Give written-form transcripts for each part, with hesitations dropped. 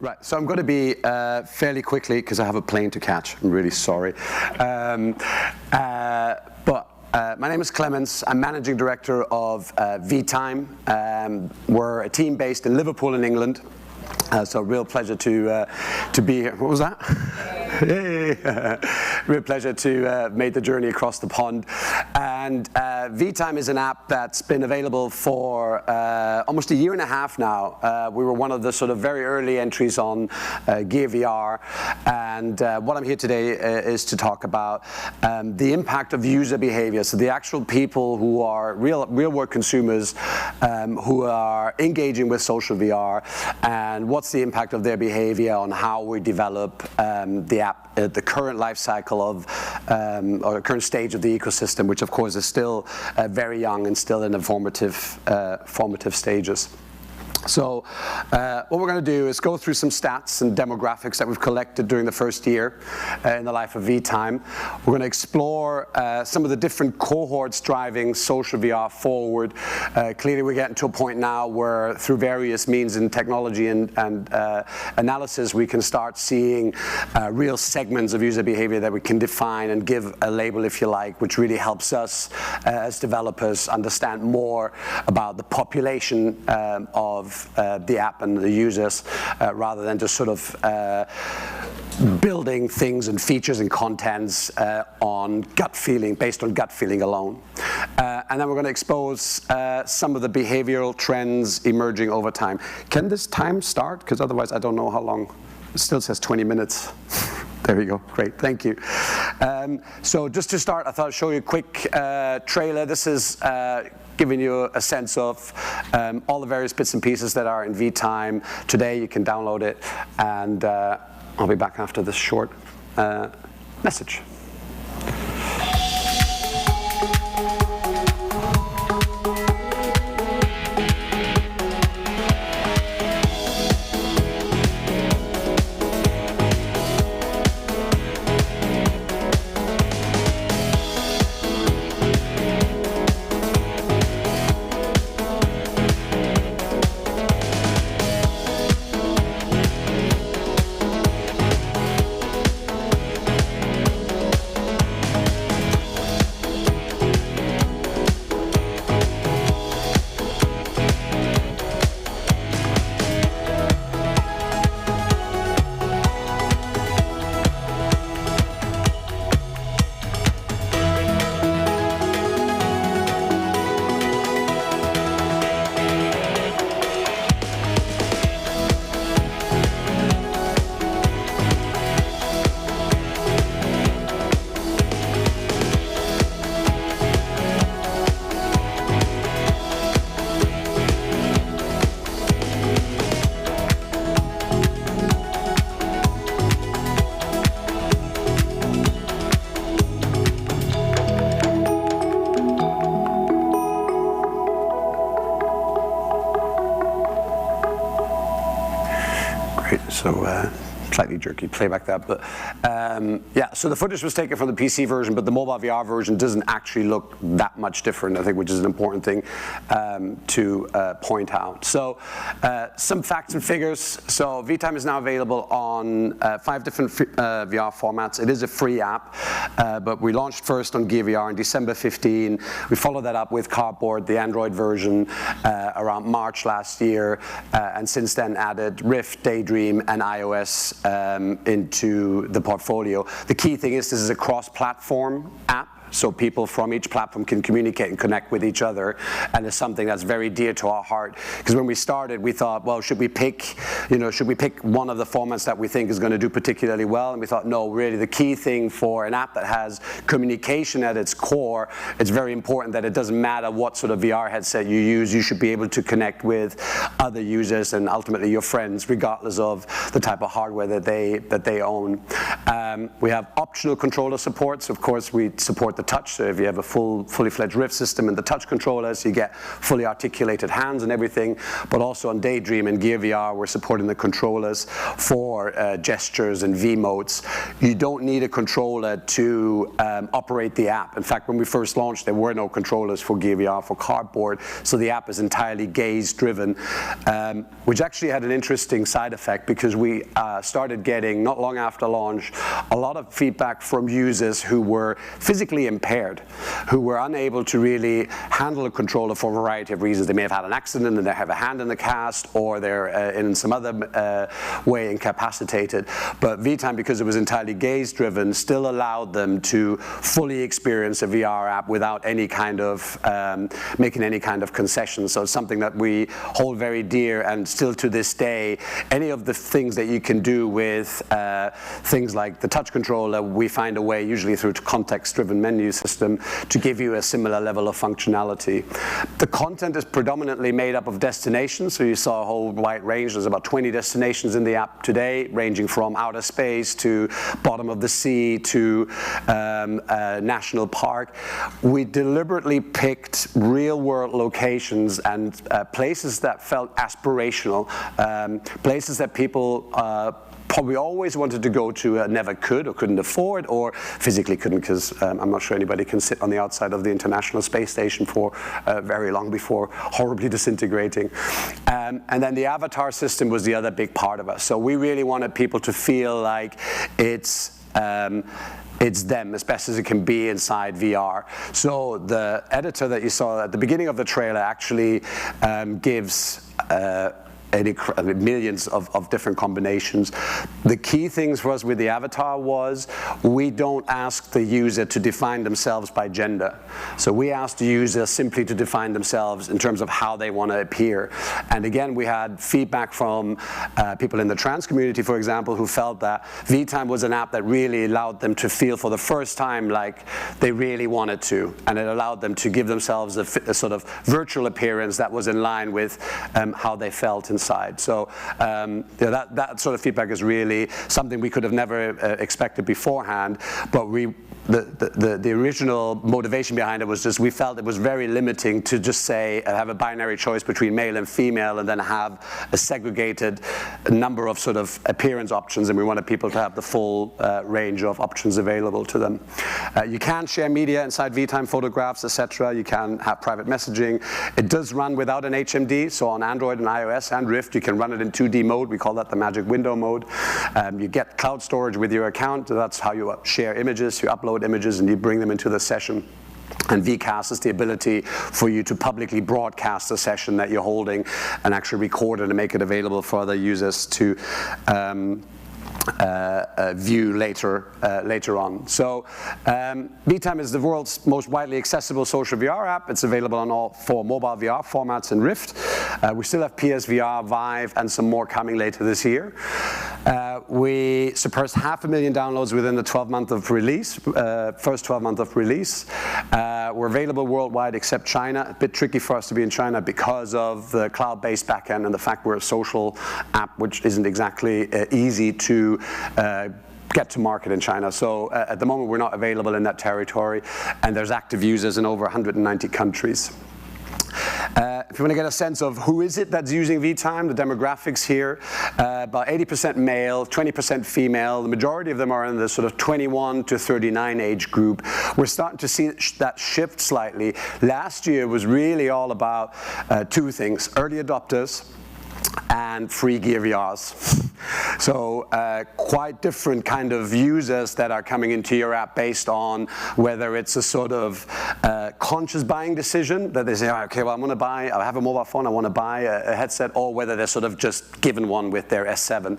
Right, so I'm going to be fairly quickly because I have a plane to catch. I'm really sorry. My name is Clemens. I'm managing director of vTime. We're a team based in Liverpool in England. So real pleasure to be here. What was that? Yay. Real pleasure to have made the journey across the pond. And vTime is an app that's been available for almost a year and a half now. We were one of the sort of very early entries on Gear VR. And what I'm here today is to talk about the impact of user behavior. So the actual people who are real world consumers who are engaging with social VR, and what's the impact of their behavior on how we develop the app at the current life cycle of, or the current stage of the ecosystem, which of course is still very young and still in the formative stages. So what we're going to do is go through some stats and demographics that we've collected during the first year in the life of vTime. We're going to explore some of the different cohorts driving social VR forward. Clearly we're getting to a point now where through various means in technology and analysis we can start seeing real segments of user behavior that we can define and give a label, if you like, which really helps us as developers understand more about the population of the app and the users, rather than just sort of building things and features and contents on gut feeling, based on gut feeling alone. And then we're going to expose some of the behavioral trends emerging over time. Can this time start? Because otherwise I don't know how long. It still says 20 minutes. There we go. Great. Thank you. So just to start, I thought I'd show you a quick trailer. This is giving you a sense of all the various bits and pieces that are in vTime today. You can download it, and I'll be back after this short message. So slightly jerky playback that, but yeah, so the footage was taken from the PC version, but the mobile VR version doesn't actually look that much different, I think, which is an important thing to point out. So some facts and figures. So vTime is now available on 5 different VR formats. It is a free app, but we launched first on Gear VR in December 15. We followed that up with Cardboard, the Android version, around March last year, and since then added Rift, Daydream, and iOS into the portfolio. The key thing is this is a cross-platform app. So people from each platform can communicate and connect with each other, and it's something that's very dear to our heart. Because when we started, we thought, well, should we pick one of the formats that we think is going to do particularly well? And we thought, no, really, the key thing for an app that has communication at its core, it's very important that it doesn't matter what sort of VR headset you use. You should be able to connect with other users and ultimately your friends, regardless of the type of hardware that they own. We have optional controller support. So of course, we support the touch. So if you have a fully fledged Rift system and the touch controllers, you get fully articulated hands and everything. But also on Daydream and Gear VR, we're supporting the controllers for gestures and V modes. You don't need a controller to operate the app. In fact, when we first launched, there were no controllers for Gear VR for cardboard, so the app is entirely gaze-driven, which actually had an interesting side effect, because we started getting, not long after launch, a lot of feedback from users who were physically impaired, who were unable to really handle a controller for a variety of reasons. They may have had an accident and they have a hand in the cast, or they're in some other way incapacitated. But vTime, because it was entirely gaze-driven, still allowed them to fully experience a VR app without any kind of making any kind of concessions. So it's something that we hold very dear, and still to this day, any of the things that you can do with things like the touch controller, we find a way, usually through a context-driven menu system, to give you a similar level of functionality. The content is predominantly made up of destinations, so you saw a whole wide range. There's about 20 destinations in the app today, ranging from outer space to bottom of the sea to national park. We deliberately picked real-world locations and places that felt aspirational, places that people probably always wanted to go to, never could or couldn't afford, or physically couldn't, because I'm not sure anybody can sit on the outside of the International Space Station for very long before horribly disintegrating. And then the avatar system was the other big part of us. So we really wanted people to feel like it's them as best as it can be inside VR. So the editor that you saw at the beginning of the trailer actually gives millions of different combinations. The key things for us with the avatar was, we don't ask the user to define themselves by gender. So we asked the user simply to define themselves in terms of how they want to appear. And again, we had feedback from people in the trans community, for example, who felt that vTime was an app that really allowed them to feel for the first time like they really wanted to, and it allowed them to give themselves a sort of virtual appearance that was in line with how they felt inside. So that sort of feedback is really something we could have never expected beforehand, but the original motivation behind it was just, we felt it was very limiting to just say, have a binary choice between male and female, and then have a segregated number of sort of appearance options, and we wanted people to have the full range of options available to them. You can share media inside vTime, photographs, etc. You can have private messaging. It does run without an HMD, so on Android and iOS and Rift, you can run it in 2D mode. We call that the magic window mode. You get cloud storage with your account. That's how you share images. You upload images and you bring them into the session. And vCast is the ability for you to publicly broadcast a session that you're holding and actually record it and make it available for other users to view later on. So vTime is the world's most widely accessible social VR app. It's available on all 4 mobile VR formats in Rift. We still have PSVR, Vive, and some more coming later this year. We surpassed 500,000 downloads within the 12 month of release, first 12 month of release. We're available worldwide except China. A bit tricky for us to be in China because of the cloud-based backend and the fact we're a social app, which isn't exactly easy to get to market in China. So at the moment, we're not available in that territory, and there's active users in over 190 countries. If you want to get a sense of who is it that's using vTime, the demographics here, about 80% male, 20% female. The majority of them are in the sort of 21 to 39 age group. We're starting to see that shift slightly. Last year was really all about 2 things: early adopters and free Gear VRs. So quite different kind of users that are coming into your app based on whether it's a sort of conscious buying decision that they say, oh, okay, well, I have a mobile phone, I want to buy a headset, or whether they're sort of just given one with their S7.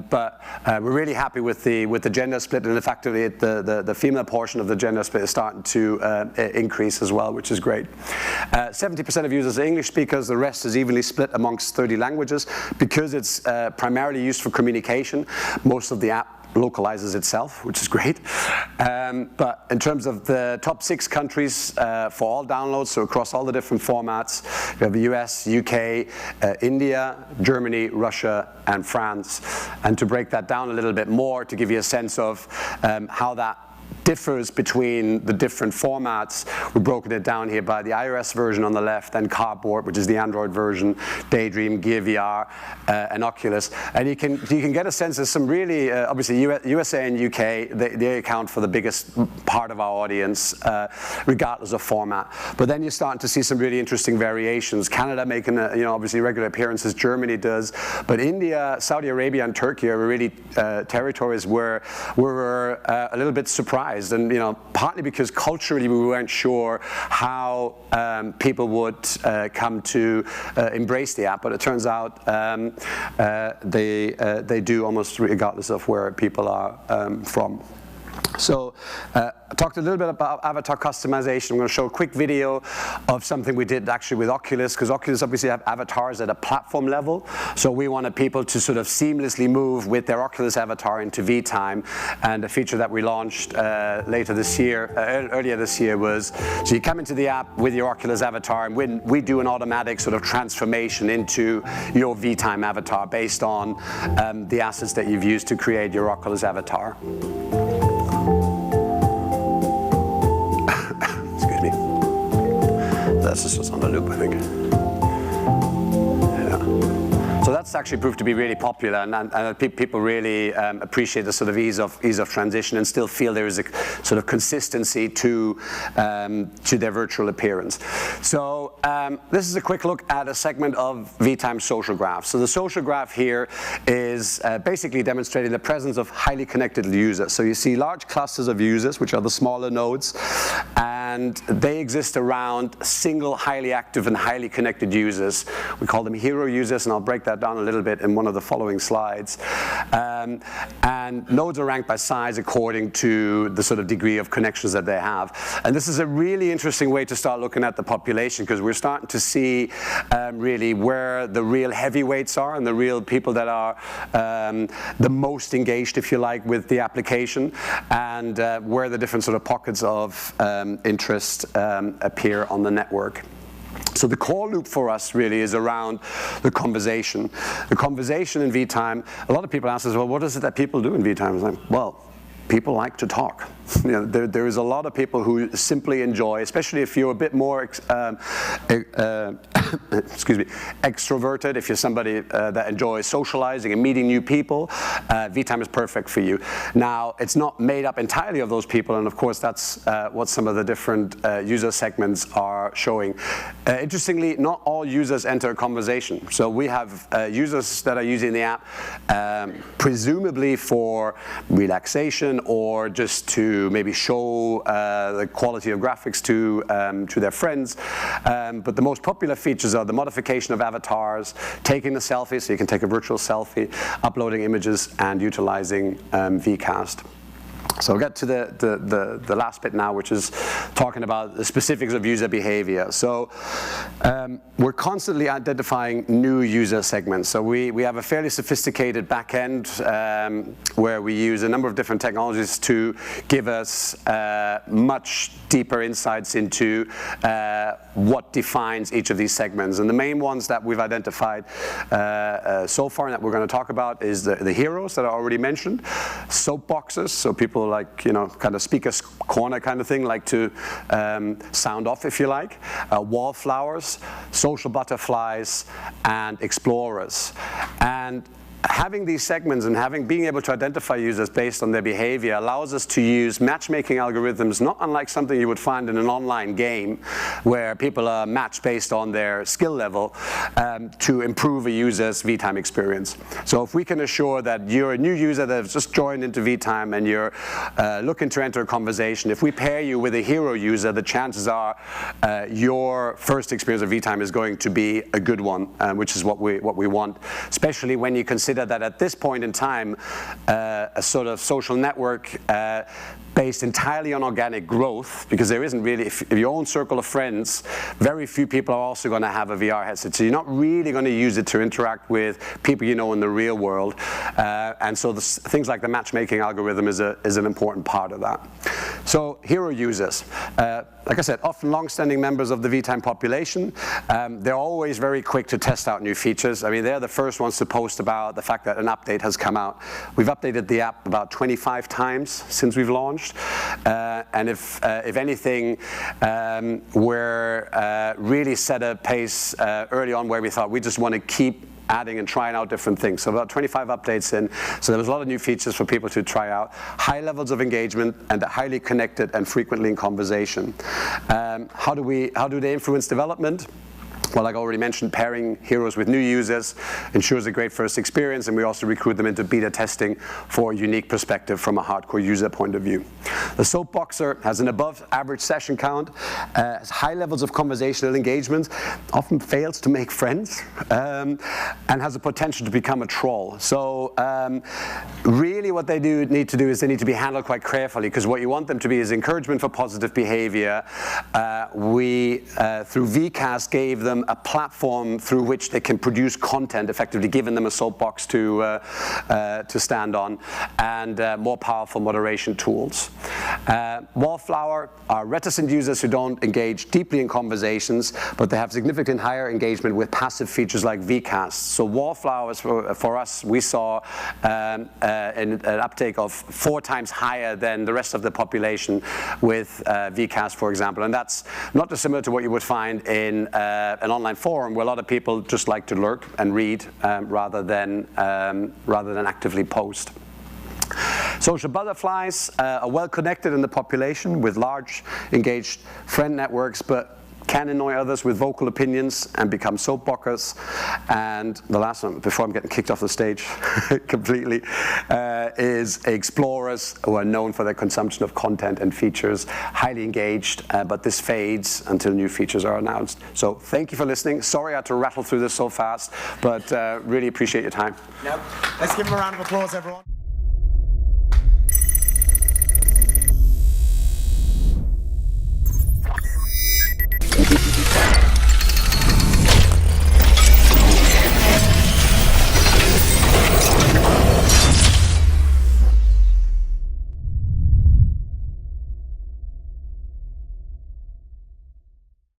But we're really happy with the gender split, and the fact that the female portion of the gender split is starting to increase as well, which is great. 70% of users are English speakers. The rest is evenly split amongst 30 languages. Because it's primarily used for communication, most of the app localizes itself, which is great. But in terms of the top 6 countries for all downloads, so across all the different formats, we have the US, UK, India, Germany, Russia, and France. And to break that down a little bit more, to give you a sense of how that differs between the different formats. We've broken it down here by the iOS version on the left and Cardboard, which is the Android version, Daydream, Gear VR, and Oculus. And you can get a sense of some really, obviously USA and UK, they account for the biggest part of our audience, regardless of format. But then you're starting to see some really interesting variations. Canada making, obviously regular appearances, Germany does, but India, Saudi Arabia, and Turkey are really territories where we're a little bit surprised, and partly because culturally we weren't sure how people would come to embrace the app, but it turns out they do, almost regardless of where people are from. So I talked a little bit about avatar customization. I'm going to show a quick video of something we did actually with Oculus, because Oculus obviously have avatars at a platform level. So we wanted people to sort of seamlessly move with their Oculus avatar into vTime. And a feature that we launched earlier this year was, so you come into the app with your Oculus avatar, and we do an automatic sort of transformation into your vTime avatar based on the assets that you've used to create your Oculus avatar. This was on the loop, I think. Yeah. So that's actually proved to be really popular, and people really appreciate the sort of ease of transition and still feel there is a sort of consistency to their virtual appearance. So this is a quick look at a segment of vTime social graph. So the social graph here is basically demonstrating the presence of highly connected users. So you see large clusters of users, which are the smaller nodes, and they exist around single highly active and highly connected users. We call them hero users, and I'll break that down a little bit in one of the following slides. And nodes are ranked by size according to the sort of degree of connections that they have. And this is a really interesting way to start looking at the population, because we're starting to see really where the real heavyweights are and the real people that are the most engaged, if you like, with the application, and where the different sort of pockets of interest appear on the network. So the core loop for us really is around the conversation. The conversation in vTime, a lot of people ask us, well, what is it that people do in vTime? It's like, well, people like to talk. There is a lot of people who simply enjoy, especially if you're a bit more extroverted, if you're somebody that enjoys socializing and meeting new people, vTime is perfect for you. Now, it's not made up entirely of those people, and of course that's what some of the different user segments are showing. Interestingly, not all users enter a conversation. So we have users that are using the app presumably for relaxation, or just to maybe show the quality of graphics to their friends. But the most popular features are the modification of avatars, taking a selfie, so you can take a virtual selfie, uploading images, and utilizing vCast. So we'll get to the last bit now, which is talking about the specifics of user behavior. So we're constantly identifying new user segments. So we have a fairly sophisticated backend where we use a number of different technologies to give us much deeper insights into what defines each of these segments. And the main ones that we've identified so far and that we're going to talk about is the heroes that I already mentioned, Soapboxers, so people like, kind of speaker's corner kind of thing, like to sound off, if you like, Wallflowers, social butterflies, and explorers. And having these segments and being able to identify users based on their behavior allows us to use matchmaking algorithms, not unlike something you would find in an online game where people are matched based on their skill level, to improve a user's vTime experience. So if we can assure that you're a new user that has just joined into vTime and you're looking to enter a conversation, if we pair you with a hero user, the chances are your first experience of vTime is going to be a good one, which is what we want, especially when you consider that at this point in time, a sort of social network based entirely on organic growth, because there isn't really, if your own circle of friends, very few people are also going to have a VR headset. So you're not really going to use it to interact with people you know in the real world. And so things like the matchmaking algorithm is an important part of that. So hero users, like I said, often long-standing members of the vTime population. They're always very quick to test out new features. I mean, they're the first ones to post about the fact that an update has come out. We've updated the app about 25 times since we've launched. And if anything, we're really set a pace early on where we thought we just want to keep adding and trying out different things. So about 25 updates in. So there was a lot of new features for people to try out. High levels of engagement and highly connected and frequently in conversation. How do they influence development? Well, like I already mentioned, pairing heroes with new users ensures a great first experience, and we also recruit them into beta testing for a unique perspective from a hardcore user point of view. The Soapboxer has an above average session count, has high levels of conversational engagement, often fails to make friends, and has the potential to become a troll. So really what they need to do is they need to be handled quite carefully, because what you want them to be is encouragement for positive behavior. We, through VCast, gave them a platform through which they can produce content, effectively giving them a soapbox to stand on, and more powerful moderation tools. Wallflower are reticent users who don't engage deeply in conversations, but they have significant higher engagement with passive features like VCast. So Wallflowers, for us, we saw an uptake of 4 times higher than the rest of the population with VCast, for example. And that's not dissimilar to what you would find in an online forum, where a lot of people just like to lurk and read rather than actively post. Social butterflies are well connected in the population with large engaged friend networks, but can annoy others with vocal opinions and become soapboxers. And the last one, before I'm getting kicked off the stage completely, is explorers, who are known for their consumption of content and features, highly engaged, but this fades until new features are announced. So thank you for listening. Sorry I had to rattle through this so fast, but really appreciate your time. Yep. Let's give them a round of applause, everyone.